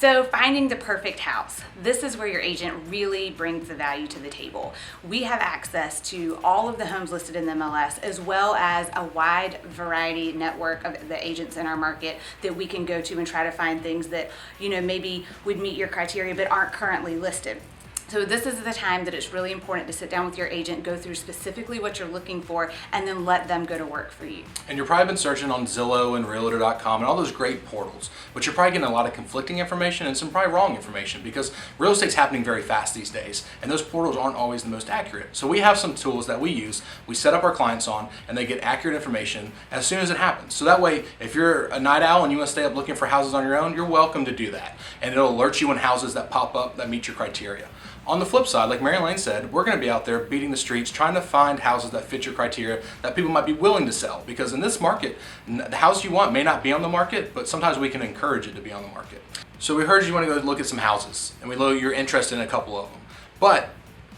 So finding the perfect house. This is where your agent really brings the value to the table. We have access to all of the homes listed in the MLS, as well as a wide variety network of the agents in our market that we can go to and try to find things that, maybe would meet your criteria but aren't currently listed. So this is the time that it's really important to sit down with your agent, go through specifically what you're looking for, and then let them go to work for you. And you've probably been searching on Zillow and Realtor.com and all those great portals, but you're probably getting a lot of conflicting information and some probably wrong information because real estate's happening very fast these days, and those portals aren't always the most accurate. So we have some tools that we use, we set up our clients on, and they get accurate information as soon as it happens. So that way, if you're a night owl and you want to stay up looking for houses on your own, you're welcome to do that. And it'll alert you when houses that pop up that meet your criteria. On the flip side, like Mary Lane said, we're going to be out there beating the streets, trying to find houses that fit your criteria that people might be willing to sell. Because in this market, the house you want may not be on the market, but sometimes we can encourage it to be on the market. So we heard you want to go look at some houses, and we know you're interested in a couple of them. But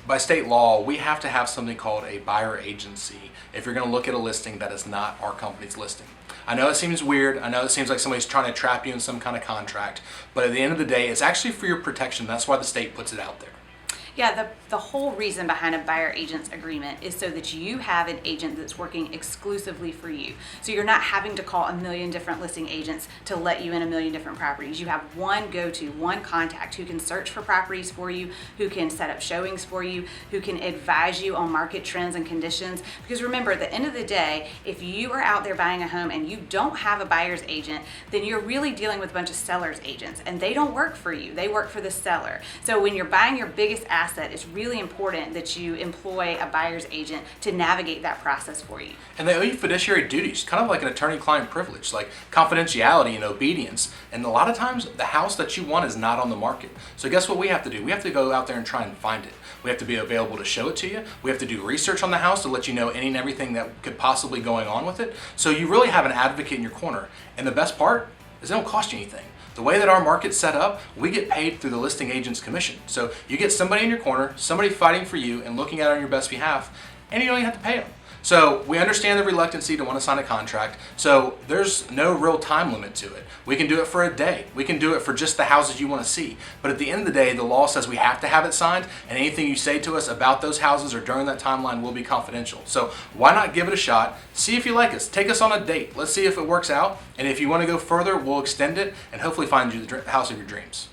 by state law, we have to have something called a buyer agency if you're going to look at a listing that is not our company's listing. I know it seems weird. I know it seems like somebody's trying to trap you in some kind of contract. But at the end of the day, it's actually for your protection. That's why the state puts it out there. Yeah, the whole reason behind a buyer agent's agreement is so that you have an agent that's working exclusively for you. So you're not having to call a million different listing agents to let you in a million different properties. You have one go-to, one contact who can search for properties for you, who can set up showings for you, who can advise you on market trends and conditions. Because remember, at the end of the day, if you are out there buying a home and you don't have a buyer's agent, then you're really dealing with a bunch of seller's agents, and they don't work for you. They work for the seller. So when you're buying your biggest asset, it's really important that you employ a buyer's agent to navigate that process for you. And they owe you fiduciary duties, kind of like an attorney-client privilege, like confidentiality and obedience. And a lot of times, the house that you want is not on the market. So guess what we have to do? We have to go out there and try and find it. We have to be available to show it to you. We have to do research on the house to let you know any and everything that could possibly going on with it. So you really have an advocate in your corner. And the best part is it don't cost you anything. The way that our market's set up, we get paid through the listing agent's commission. So you get somebody in your corner, somebody fighting for you and looking at it on your best behalf, and you don't even have to pay them. So we understand the reluctancy to want to sign a contract, so there's no real time limit to it. We can do it for a day. We can do it for just the houses you want to see. But at the end of the day, the law says we have to have it signed, and anything you say to us about those houses or during that timeline will be confidential. So why not give it a shot? See if you like us. Take us on a date. Let's see if it works out. And if you want to go further, we'll extend it and hopefully find you the house of your dreams.